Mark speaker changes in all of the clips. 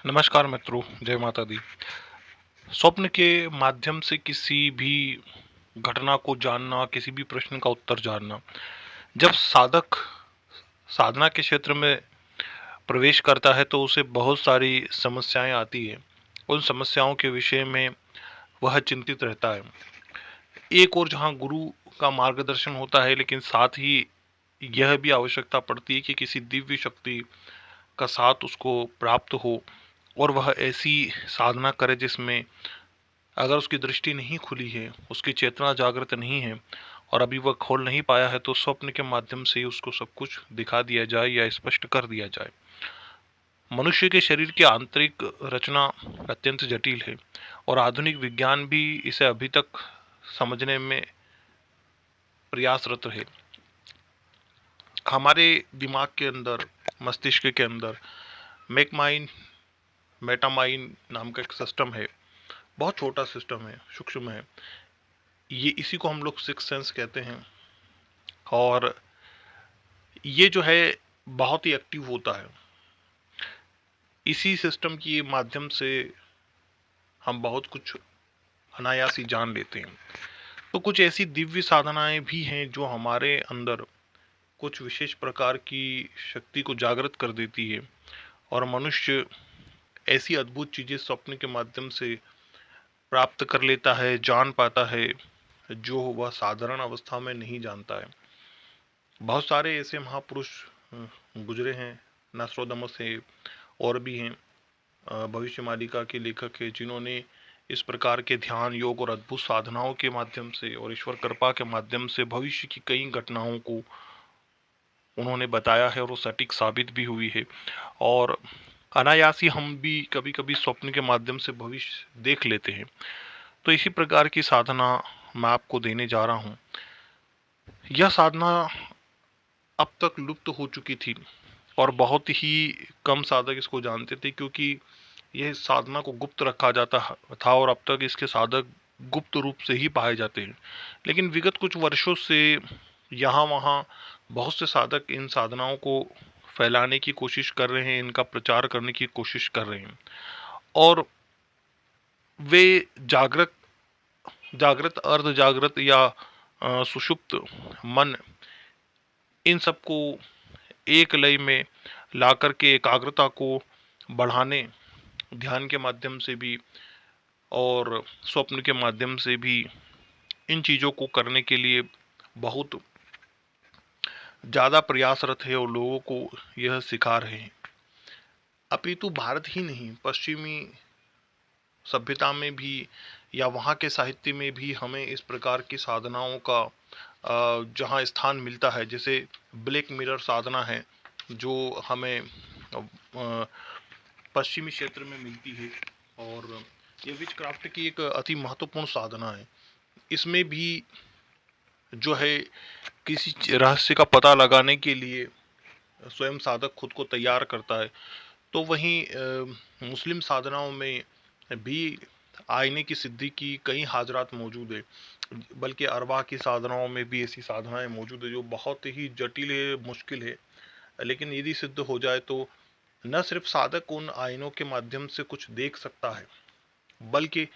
Speaker 1: नमस्कार मित्रों, जय माता दी। स्वप्न के माध्यम से किसी भी घटना को जानना, किसी भी प्रश्न का उत्तर जानना, जब साधक साधना के क्षेत्र में प्रवेश करता है तो उसे बहुत सारी समस्याएं आती हैं। उन समस्याओं के विषय में वह चिंतित रहता है। एक और जहां गुरु का मार्गदर्शन होता है, लेकिन साथ ही यह भी आवश्यकता पड़ती है कि किसी दिव्य शक्ति का साथ उसको प्राप्त हो और वह ऐसी साधना करे जिसमें अगर उसकी दृष्टि नहीं खुली है, उसकी चेतना जागृत नहीं है और अभी वह खोल नहीं पाया है, तो स्वप्न के माध्यम से ही उसको सब कुछ दिखा दिया जाए या स्पष्ट कर दिया जाए। मनुष्य के शरीर की आंतरिक रचना अत्यंत जटिल है और आधुनिक विज्ञान भी इसे अभी तक समझने में प्रयासरत है। हमारे दिमाग के अंदर, मस्तिष्क के अंदर मेकमाइन मेटामाइन नाम का एक सिस्टम है। बहुत छोटा सिस्टम है, सूक्ष्म है। ये इसी को हम लोग सिक्स सेंस कहते हैं और ये जो है बहुत ही एक्टिव होता है। इसी सिस्टम के माध्यम से हम बहुत कुछ अनायास ही जान लेते हैं। तो कुछ ऐसी दिव्य साधनाएं भी हैं जो हमारे अंदर कुछ विशेष प्रकार की शक्ति को जागृत कर देती है और मनुष्य ऐसी अद्भुत चीजें स्वप्न के माध्यम से प्राप्त कर लेता है, जान पाता है, जो वह साधारण अवस्था में नहीं जानता है। बहुत सारे ऐसे महापुरुष गुजरे हैं, नस्ट्रोदामस है और भी हैं, भविष्य मालिका के लेखक है, जिन्होंने इस प्रकार के ध्यान, योग और अद्भुत साधनाओं के माध्यम से और ईश्वर कृपा के माध्यम से भविष्य की कई घटनाओं को उन्होंने बताया है और वो सटीक साबित भी हुई है। और अनायास ही हम भी कभी कभी स्वप्न के माध्यम से भविष्य देख लेते हैं। तो इसी प्रकार की साधना मैं आपको देने जा रहा हूँ। यह साधना अब तक लुप्त हो चुकी थी और बहुत ही कम साधक इसको जानते थे, क्योंकि यह साधना को गुप्त रखा जाता था और अब तक इसके साधक गुप्त रूप से ही पाए जाते हैं। लेकिन विगत कुछ वर्षों से यहाँ वहाँ बहुत से साधक इन साधनाओं को फैलाने की कोशिश कर रहे हैं, इनका प्रचार करने की कोशिश कर रहे हैं और वे जागृत जागृत अर्ध जागृत या सुषुप्त मन, इन सबको एक लय में लाकर के एकाग्रता को बढ़ाने, ध्यान के माध्यम से भी और स्वप्न के माध्यम से भी इन चीज़ों को करने के लिए बहुत ज़्यादा प्रयासरत है और लोगों को यह सिखा रहे हैं। अपितु भारत ही नहीं, पश्चिमी सभ्यता में भी या वहाँ के साहित्य में भी हमें इस प्रकार की साधनाओं का जहाँ स्थान मिलता है, जैसे ब्लैक मिरर साधना है जो हमें पश्चिमी क्षेत्र में मिलती है और ये विचक्राफ्ट की एक अति महत्वपूर्ण साधना है। इसमें भी जो है किसी रहस्य का पता लगाने के लिए स्वयं साधक खुद को तैयार करता है। तो वहीं मुस्लिम साधनाओं में भी आईने की सिद्धि की कई हाजरात मौजूद है, बल्कि अरवाह की साधनाओं में भी ऐसी साधनाएं मौजूद है जो बहुत ही जटिल है, मुश्किल है। लेकिन यदि सिद्ध हो जाए तो न सिर्फ साधक उन आईनों के माध्यम से कुछ देख सकता है, बल्कि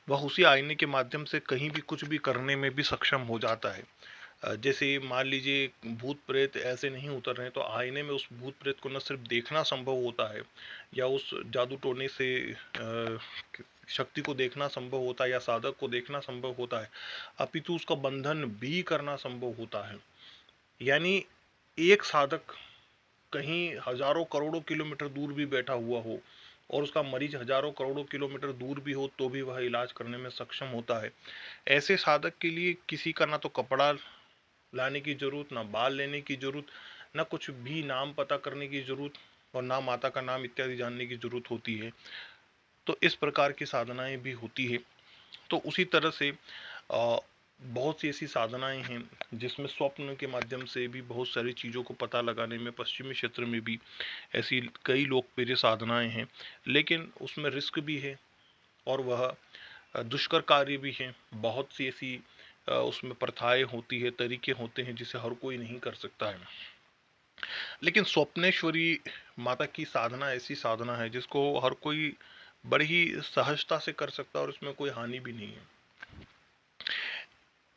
Speaker 1: वह उसी आईने के माध्यम से कहीं भी कुछ भी करने में भी सक्षम हो जाता है। जैसे मान लीजिए भूत प्रेत ऐसे नहीं उतर रहे हैं, तो आईने में उस भूत प्रेत को न सिर्फ देखना संभव होता है या उस जादू टोने से शक्ति को देखना संभव होता है या साधक को देखना संभव होता है, अपितु उसका बंधन भी करना संभव होता है। यानी एक साधक कहीं हजारों करोड़ों किलोमीटर दूर भी बैठा हुआ हो और उसका मरीज हजारों करोड़ों किलोमीटर दूर भी हो तो भी वह इलाज करने में सक्षम होता है। ऐसे साधक के लिए किसी का ना तो कपड़ा लाने की जरूरत, ना बाल लेने की जरूरत, ना कुछ भी नाम पता करने की जरूरत और ना माता का नाम इत्यादि जानने की जरूरत होती है। तो इस प्रकार की साधनाएं भी होती है। तो उसी तरह से बहुत सी ऐसी साधनाएं हैं जिसमें स्वप्न के माध्यम से भी बहुत सारी चीज़ों को पता लगाने में पश्चिमी क्षेत्र में भी ऐसी कई लोकप्रिय साधनाएं हैं, लेकिन उसमें रिस्क भी है और वह दुष्कर कार्य भी हैं। बहुत सी ऐसी उसमें प्रथाएं होती है, तरीके होते हैं जिसे हर कोई नहीं कर सकता है। लेकिन स्वप्नेश्वरी माता की साधना ऐसी साधना है जिसको हर कोई बड़ी ही सहजता से कर सकता है और उसमें कोई हानि भी नहीं है।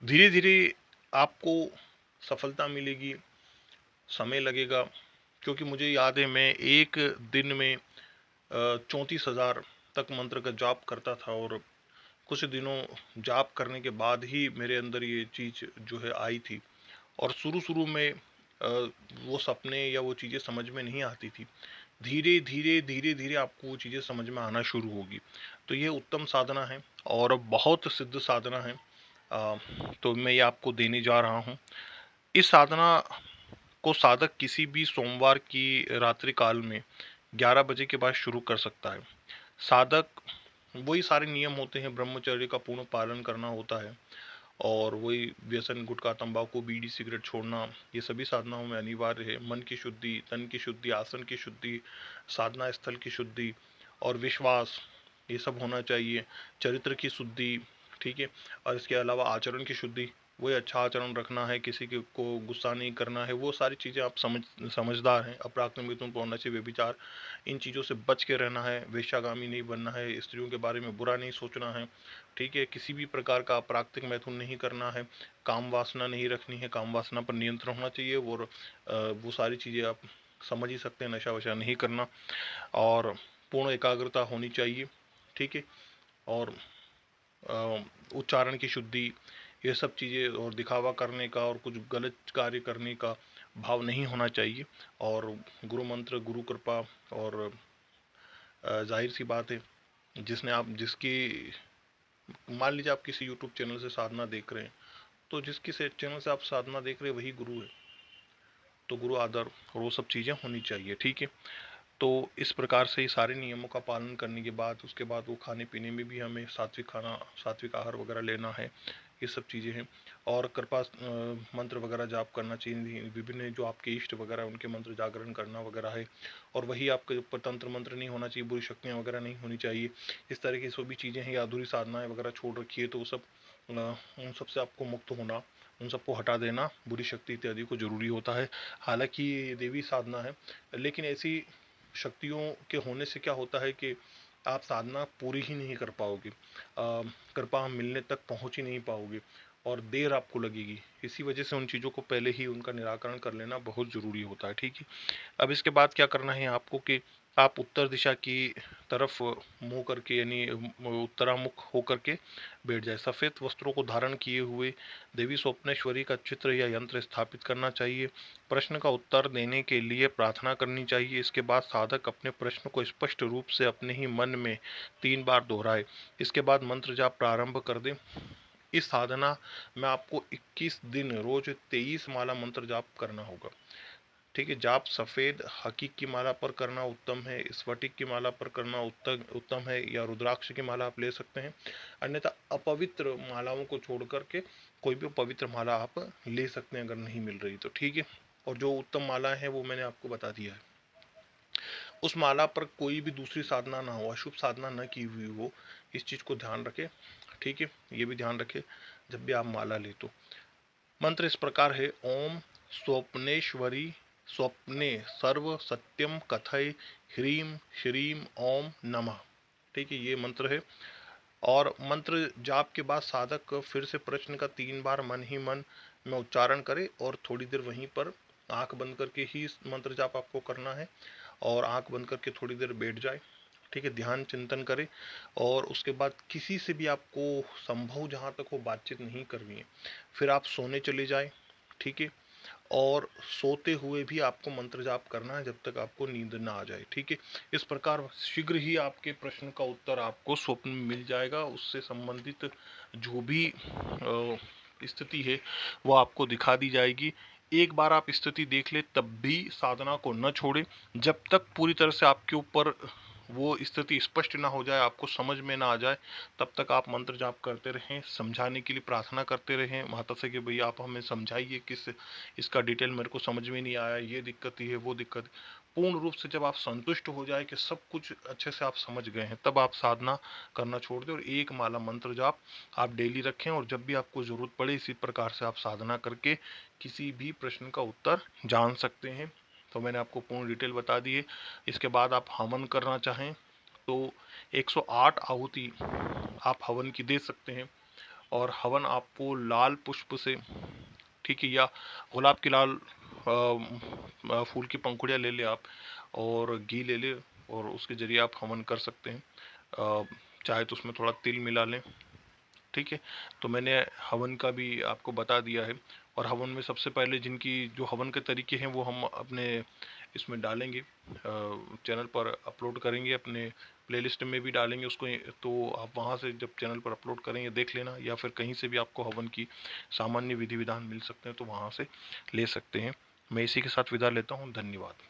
Speaker 1: धीरे धीरे आपको सफलता मिलेगी, समय लगेगा, क्योंकि मुझे याद है मैं एक दिन में 34,000 तक मंत्र का जाप करता था और कुछ दिनों जाप करने के बाद ही मेरे अंदर ये चीज़ जो है आई थी। और शुरू-शुरू में वो सपने या वो चीज़ें समझ में नहीं आती थी। धीरे-धीरे, धीरे-धीरे आपको वो चीज़ें समझ में आना शुरू होगी। तो ये उत्तम साधना है और बहुत सिद्ध साधना है। तो मैं ये आपको देने जा रहा हूँ। इस साधना को साधक किसी भी सोमवार की रात्रि काल में 11 बजे के बाद शुरू कर सकता है। साधक वही सारे नियम होते हैं, ब्रह्मचर्य का पूर्ण पालन करना होता है और वही व्यसन, गुटखा, तंबाकू, बीड़ी, सिगरेट छोड़ना, ये सभी साधनाओं में अनिवार्य है। मन की शुद्धि, तन की शुद्धि, आसन की शुद्धि, साधना स्थल की शुद्धि और विश्वास, ये सब होना चाहिए। चरित्र की शुद्धि, ठीक है। और इसके अलावा आचरण की शुद्धि, वही अच्छा आचरण रखना है, किसी के को गुस्सा नहीं करना है, वो सारी चीज़ें आप समझदार हैं। अपराक्रम, मिथुन, पौर्णस्य, व्यभिचार, इन चीज़ों से बच के रहना है। वेश्यागामी नहीं बनना है, स्त्रियों के बारे में बुरा नहीं सोचना है, ठीक है। किसी भी प्रकार का अपराकृतिक मैथुन नहीं करना है, काम वासना नहीं रखनी है, काम वासना पर नियंत्रण होना चाहिए। और वो सारी चीज़ें आप समझ ही सकते हैं, नशा वशा नहीं करना और पूर्ण एकाग्रता होनी चाहिए, ठीक है। और उच्चारण की शुद्धि, ये सब चीज़ें, और दिखावा करने का और कुछ गलत कार्य करने का भाव नहीं होना चाहिए। और गुरु मंत्र, गुरु कृपा, और जाहिर सी बात है, जिसने आप जिसकी मान लीजिए आप किसी यूट्यूब चैनल से साधना देख रहे हैं, तो जिसकी से चैनल से आप साधना देख रहे हैं वही गुरु है। तो गुरु आदर और वो सब चीज़ें होनी चाहिए, ठीक है। तो इस प्रकार से ये सारे नियमों का पालन करने के बाद उसके बाद वो खाने पीने में भी हमें सात्विक खाना, सात्विक आहार वगैरह लेना है, ये सब चीज़ें हैं। और कृपा मंत्र वगैरह जाप करना चाहिए, विभिन्न जो आपके इष्ट वगैरह उनके मंत्र जागरण करना वगैरह है। और वही आपके ऊपर तंत्र मंत्र नहीं होना चाहिए, बुरी शक्तियाँ वगैरह नहीं होनी चाहिए। इस तरह की सभी चीज़ें हैं, या अधूरी साधनाएं वगैरह छोड़ रखी है, तो वो सब उन सब से आपको मुक्त होना, उन सबको हटा देना, बुरी शक्ति इत्यादि को जरूरी होता है। हालांकि ये देवी साधना है, लेकिन ऐसी शक्तियों के होने से क्या होता है कि आप साधना पूरी ही नहीं कर पाओगे, कृपा मिलने तक पहुंच ही नहीं पाओगे और देर आपको लगेगी। इसी वजह से उन चीज़ों को पहले ही उनका निराकरण कर लेना बहुत ज़रूरी होता है, ठीक है। अब इसके बाद क्या करना है आपको कि आप उत्तर दिशा की तरफ मुंह करके, यानी उत्तरामुख होकर के बैठ जाए। सफ़ेद वस्त्रों को धारण किए हुए देवी स्वप्नेश्वरी का चित्र या यंत्र स्थापित करना चाहिए। प्रश्न का उत्तर देने के लिए प्रार्थना करनी चाहिए। इसके बाद साधक अपने प्रश्न को स्पष्ट रूप से अपने ही मन में 3 बार दोहराए। इसके बाद मंत्र जाप प्रारंभ कर दे। इस साधना में आपको 21 दिन रोज 23 माला मंत्र जाप करना होगा, ठीक है। जाप सफ़ेद हकीक की माला पर करना उत्तम है, स्फटिक की माला पर करना उत्तम उत्तम है, या रुद्राक्ष की माला आप ले सकते हैं। अन्यथा अपवित्र मालाओं को छोड़ करके कोई भी पवित्र माला आप ले सकते हैं अगर नहीं मिल रही तो, ठीक है। और जो उत्तम माला है वो मैंने आपको बता दिया है। उस माला पर कोई भी दूसरी साधना ना हो, अशुभ साधना न की हुई हो, इस चीज़ को ध्यान रखें, ठीक है। ये भी ध्यान रखें जब भी आप माला ले तो। मंत्र इस प्रकार है: ओम स्वप्नेश्वरी स्वप्ने सर्व सत्यम कथय ह्रीम श्रीम ओम नमः, ठीक है। ये मंत्र है। और मंत्र जाप के बाद साधक फिर से प्रश्न का 3 बार मन ही मन में उच्चारण करे और थोड़ी देर वहीं पर आंख बंद करके ही मंत्र जाप आपको करना है। और आंख बंद करके थोड़ी देर बैठ जाए, ठीक है, ध्यान चिंतन करे। और उसके बाद किसी से भी आपको संभव जहाँ तक हो बातचीत नहीं करनी है, फिर आप सोने चले जाए, ठीक है। और सोते हुए भी आपको मंत्र जाप करना है जब तक आपको नींद ना आ जाए, ठीक है। इस प्रकार शीघ्र ही आपके प्रश्न का उत्तर आपको स्वप्न में मिल जाएगा। उससे संबंधित जो भी स्थिति है वो आपको दिखा दी जाएगी। एक बार आप स्थिति देख ले तब भी साधना को न छोड़े, जब तक पूरी तरह से आपके ऊपर वो स्थिति स्पष्ट ना हो जाए, आपको समझ में ना आ जाए, तब तक आप मंत्र जाप करते रहें। समझाने के लिए प्रार्थना करते रहें माता से कि भैया आप हमें समझाइए, किस इसका डिटेल मेरे को समझ में नहीं आया, ये दिक्कत ही है, वो दिक्कत। पूर्ण रूप से जब आप संतुष्ट हो जाए कि सब कुछ अच्छे से आप समझ गए हैं, तब आप साधना करना छोड़ दें और एक माला मंत्र जाप आप डेली रखें। और जब भी आपको ज़रूरत पड़े, इसी प्रकार से आप साधना करके किसी भी प्रश्न का उत्तर जान सकते हैं। तो मैंने आपको पूर्ण डिटेल बता दी है। इसके बाद आप हवन करना चाहें तो 108 आहुति आप हवन की दे सकते हैं। और हवन आपको लाल पुष्प से, ठीक है, या गुलाब की लाल फूल की पंखुड़ियाँ ले ले आप, और घी ले ले, और उसके जरिए आप हवन कर सकते हैं। चाहे तो उसमें थोड़ा तिल मिला लें, ठीक है। तो मैंने हवन का भी आपको बता दिया है। और हवन में सबसे पहले जिनकी जो हवन के तरीके हैं वो हम अपने इसमें डालेंगे, चैनल पर अपलोड करेंगे, अपने प्लेलिस्ट में भी डालेंगे उसको। तो आप वहाँ से जब चैनल पर अपलोड करेंगे देख लेना, या फिर कहीं से भी आपको हवन की सामान्य विधि विधान मिल सकते हैं तो वहाँ से ले सकते हैं। मैं इसी के साथ विदा लेता हूँ। धन्यवाद।